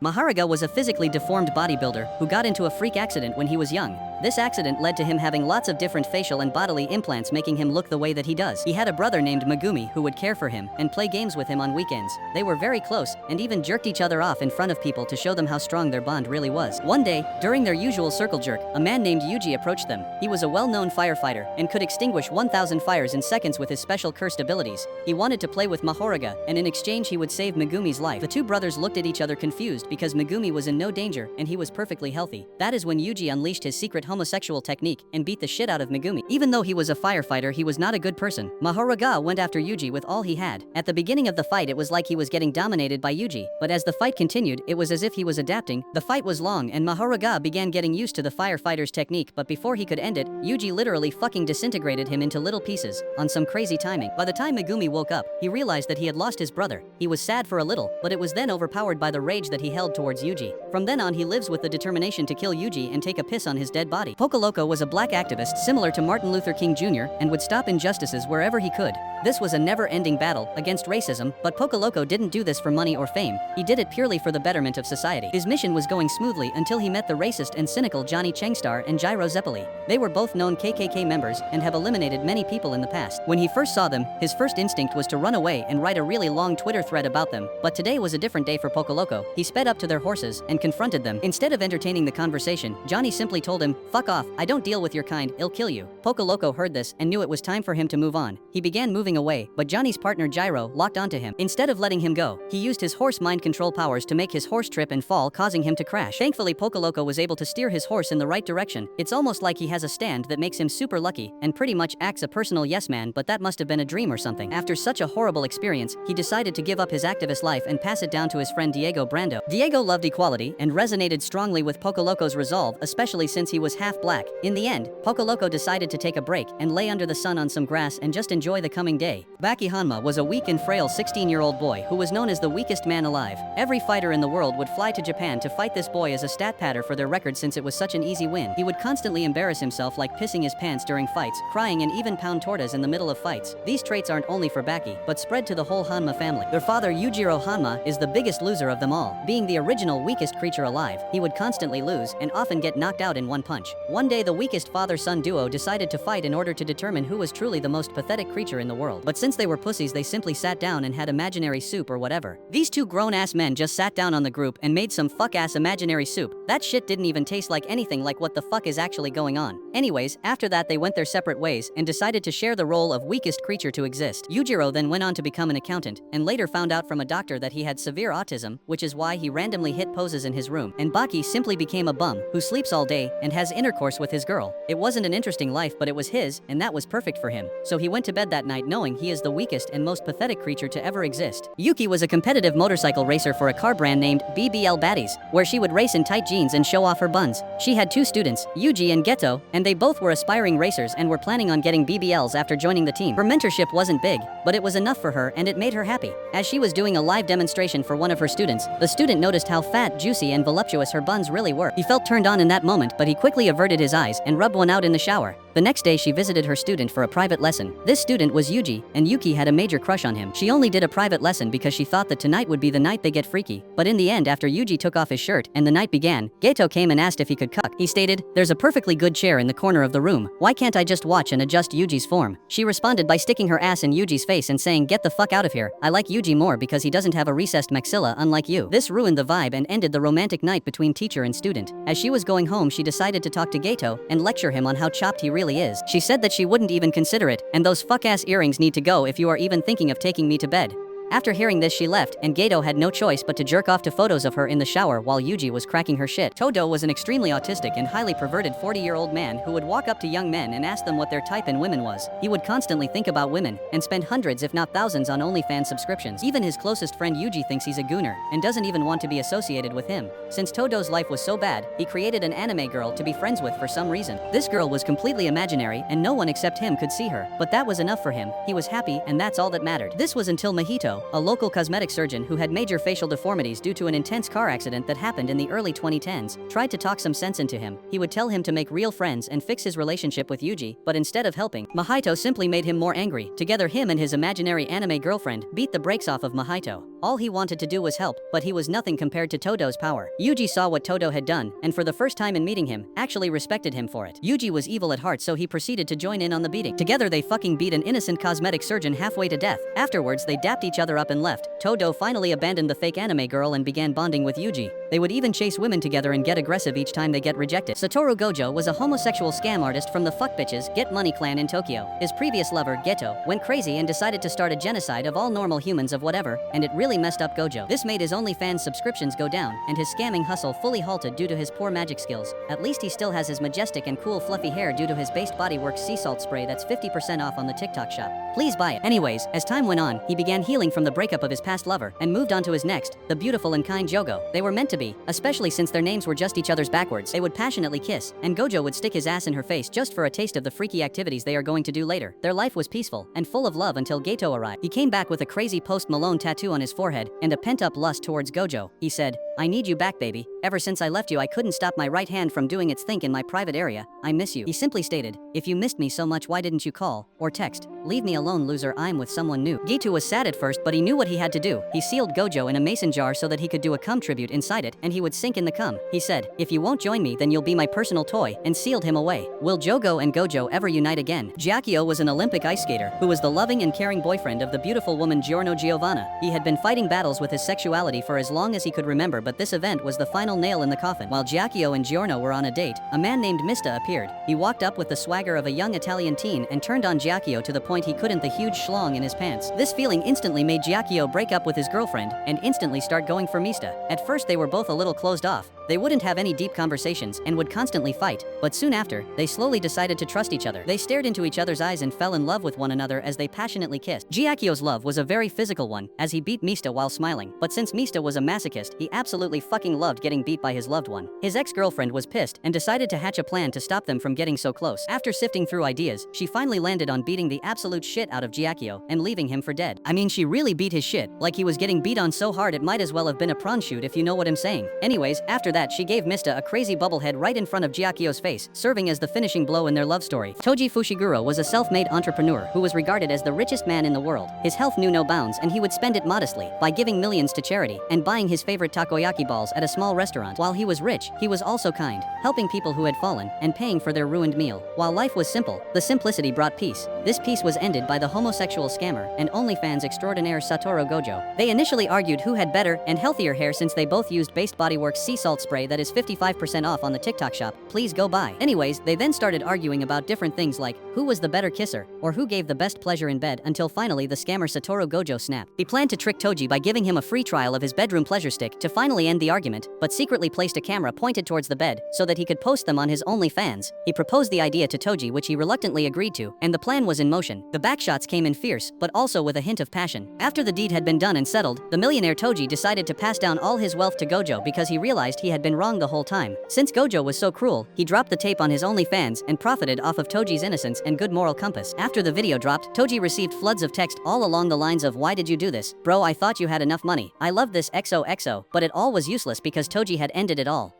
Maharuga was a physically deformed bodybuilder who got into a freak accident when he was young. This accident led to him having lots of different facial and bodily implants, making him look the way that he does. He had a brother named Megumi who would care for him and play games with him on weekends. They were very close and even jerked each other off in front of people to show them how strong their bond really was. One day, during their usual circle jerk, a man named Yuji approached them. He was a well-known firefighter and could extinguish 1,000 fires in seconds with his special cursed abilities. He wanted to play with Maharuga, and in exchange he would save Megumi's life. The two brothers looked at each other confused because Megumi was in no danger and he was perfectly healthy. That is when Yuji unleashed his secret homosexual technique and beat the shit out of Megumi. Even though he was a firefighter, he was not a good person. Maharuga went after Yuji with all he had. At the beginning of the fight, it was like he was getting dominated by Yuji, but as the fight continued, it was as if he was adapting. The fight was long and Maharuga began getting used to the firefighter's technique, but before he could end it, Yuji literally fucking disintegrated him into little pieces on some crazy timing. By the time Megumi woke up, he realized that he had lost his brother. He was sad for a little, but it was then overpowered by the rage that he held towards Yuji. From then on, he lives with the determination to kill Yuji and take a piss on his dead body. Poko was a black activist similar to Martin Luther King Jr. and would stop injustices wherever he could. This was a never-ending battle against racism, but Poko didn't do this for money or fame. He did it purely for the betterment of society. His mission was going smoothly until he met the racist and cynical Johnny Changstar and Jiro Zeppeli. They were both known KKK members and have eliminated many people in the past. When he first saw them, his first instinct was to run away and write a really long Twitter thread about them, but today was a different day for Poko. He sped up to their horses and confronted them. Instead of entertaining the conversation, Johnny simply told him, "Fuck off, I don't deal with your kind, I'll kill you." Poko heard this and knew it was time for him to move on. He began moving away, but Johnny's partner Jiro locked onto him. Instead of letting him go, he used his horse mind control powers to make his horse trip and fall, causing him to crash. Thankfully, Poko was able to steer his horse in the right direction. It's almost like he has a stand that makes him super lucky and pretty much acts a personal yes man, but that must have been a dream or something. After such a horrible experience, he decided to give up his activist life and pass it down to his friend Diego Brando. Diego loved equality and resonated strongly with Pokolo's resolve, especially since he was half black. In the end, Poko decided to take a break and lay under the sun on some grass and just enjoy the coming day. Baki Hanma was a weak and frail 16-year-old boy who was known as the weakest man alive. Every fighter in the world would fly to Japan to fight this boy as a stat patter for their record since it was such an easy win. He would constantly embarrass himself like pissing his pants during fights, crying and even pound tortas in the middle of fights. These traits aren't only for Baki, but spread to the whole Hanma family. Their father Yujiro Hanma is the biggest loser of them all. Being the original weakest creature alive, he would constantly lose and often get knocked out in one punch. One day the weakest father-son duo decided to fight in order to determine who was truly the most pathetic creature in the world. But since they were pussies, they simply sat down and had imaginary soup or whatever. These two grown-ass men just sat down on the group and made some fuck-ass imaginary soup. That shit didn't even taste like anything like what the fuck is actually going on. Anyways, after that they went their separate ways and decided to share the role of weakest creature to exist. Yujiro then went on to become an accountant and later found out from a doctor that he had severe autism, which is why he randomly hit poses in his room. And Baki simply became a bum who sleeps all day and has intercourse with his girl. It wasn't an interesting life, but it was his, and that was perfect for him. So he went to bed that night knowing he is the weakest and most pathetic creature to ever exist. Yuki was a competitive motorcycle racer for a car brand named BBL Baddies, where she would race in tight jeans and show off her buns. She had two students, Yuji and Geto, and they both were aspiring racers and were planning on getting BBLs after joining the team. Her mentorship wasn't big, but it was enough for her and it made her happy. As she was doing a live demonstration for one of her students, the student noticed how fat, juicy, and voluptuous her buns really were. He felt turned on in that moment, but he quickly averted his eyes and rubbed one out in the shower. The next day she visited her student for a private lesson. This student was Yuji, and Yuki had a major crush on him. She only did a private lesson because she thought that tonight would be the night they get freaky. But in the end, after Yuji took off his shirt and the night began, Geto came and asked if he could cuck. He stated, "There's a perfectly good chair in the corner of the room. Why can't I just watch and adjust Yuji's form?" She responded by sticking her ass in Yuji's face and saying, "Get the fuck out of here. I like Yuji more because he doesn't have a recessed maxilla unlike you." This ruined the vibe and ended the romantic night between teacher and student. As she was going home, she decided to talk to Geto and lecture him on how chopped he really is. She said that she wouldn't even consider it, and those fuck-ass earrings need to go if you are even thinking of taking me to bed. After hearing this, she left, and Geto had no choice but to jerk off to photos of her in the shower while Yuji was cracking her shit. Toto was an extremely autistic and highly perverted 40-year-old man who would walk up to young men and ask them what their type in women was. He would constantly think about women and spend hundreds if not thousands on OnlyFans subscriptions. Even his closest friend Yuji thinks he's a gooner and doesn't even want to be associated with him. Since Toto's life was so bad, he created an anime girl to be friends with for some reason. This girl was completely imaginary and no one except him could see her, but that was enough for him. He was happy and that's all that mattered. This was until Mahito, a local cosmetic surgeon who had major facial deformities due to an intense car accident that happened in the early 2010s, tried to talk some sense into him. He would tell him to make real friends and fix his relationship with Yuji, but instead of helping, Mahito simply made him more angry. Together, him and his imaginary anime girlfriend beat the brakes off of Mahito. All he wanted to do was help, but he was nothing compared to Toto's power. Yuji saw what Toto had done, and for the first time in meeting him, actually respected him for it. Yuji was evil at heart, so he proceeded to join in on the beating. Together they fucking beat an innocent cosmetic surgeon halfway to death. Afterwards they dapped each other up and left. Toto finally abandoned the fake anime girl and began bonding with Yuji. They would even chase women together and get aggressive each time they get rejected. Satoru Gojo was a homosexual scam artist from the fuck bitches Get Money clan in Tokyo. His previous lover, Geto, went crazy and decided to start a genocide of all normal humans of whatever, and it really messed up Gojo. This made his OnlyFans subscriptions go down, and his scamming hustle fully halted due to his poor magic skills. At least he still has his majestic and cool fluffy hair due to his based bodyworks sea salt spray that's 50% off on the TikTok shop. Please buy it. Anyways, as time went on, he began healing from the breakup of his past lover, and moved on to his next, the beautiful and kind Jogo. They were meant to be, especially since their names were just each other's backwards. They would passionately kiss, and Gojo would stick his ass in her face just for a taste of the freaky activities they are going to do later. Their life was peaceful and full of love until Geto arrived. He came back with a crazy Post Malone tattoo on his forehead and a pent-up lust towards Gojo. He said, "I need you back, baby. Ever since I left you, I couldn't stop my right hand from doing its thing in my private area. I miss you." He simply stated, "If you missed me so much, why didn't you call or text? Leave me alone, loser, I'm with someone new." Geto was sad at first, but he knew what he had to do. He sealed Gojo in a mason jar so that he could do a cum tribute inside it, and he would sink in the cum. He said, "If you won't join me, then you'll be my personal toy," and sealed him away. Will Jogo and Gojo ever unite again? Giacchio was an Olympic ice skater who was the loving and caring boyfriend of the beautiful woman Giorno Giovanna. He had been fighting battles with his sexuality for as long as he could remember, but this event was the final nail in the coffin. While Giacchio and Giorno were on a date, a man named Mista appeared. He walked up with the swagger of a young Italian teen and turned on Giacchio to the point he couldn't the huge schlong in his pants. This feeling instantly made Giacchio break up with his girlfriend and instantly start going for Mista. At first they were both a little closed off. They wouldn't have any deep conversations and would constantly fight, but soon after, they slowly decided to trust each other. They stared into each other's eyes and fell in love with one another as they passionately kissed. Giacchio's love was a very physical one, as he beat Mista while smiling. But since Mista was a masochist, he absolutely fucking loved getting beat by his loved one. His ex-girlfriend was pissed and decided to hatch a plan to stop them from getting so close. After sifting through ideas, she finally landed on beating the absolute shit out of Giacchio and leaving him for dead. I mean, she really beat his shit, like he was getting beat on so hard it might as well have been a prawn shoot, if you know what I'm saying. Anyways, after that she gave Mista a crazy bubblehead right in front of Giacchio's face, serving as the finishing blow in their love story. Toji Fushiguro was a self-made entrepreneur who was regarded as the richest man in the world. His health knew no bounds and he would spend it modestly by giving millions to charity and buying his favorite takoyaki balls at a small restaurant. While he was rich, he was also kind, helping people who had fallen and paying for their ruined meal. While life was simple, the simplicity brought peace. This peace was ended by the homosexual scammer and OnlyFans extraordinaire Satoru Gojo. They initially argued who had better and healthier hair since they both used Based Bodyworks sea salt spray that is 55% off on the TikTok shop. Please go buy. Anyways, they then started arguing about different things like who was the better kisser or who gave the best pleasure in bed, until finally the scammer Satoru Gojo snapped. He planned to trick Toji by giving him a free trial of his bedroom pleasure stick to finally end the argument, but secretly placed a camera pointed towards the bed so that he could post them on his OnlyFans. He proposed the idea to Toji, which he reluctantly agreed to, and the plan was in motion. The backshots came in fierce, but also with a hint of passion. After the deed had been done and settled, the millionaire Toji decided to pass down all his wealth to Gojo because he realized he had been wrong the whole time. Since Gojo was so cruel, he dropped the tape on his OnlyFans and profited off of Toji's innocence and good moral compass. After the video dropped, Toji received floods of text all along the lines of, "Why did you do this? Bro, I thought you had enough money. I love this XOXO," but it all was useless because Toji had ended it all.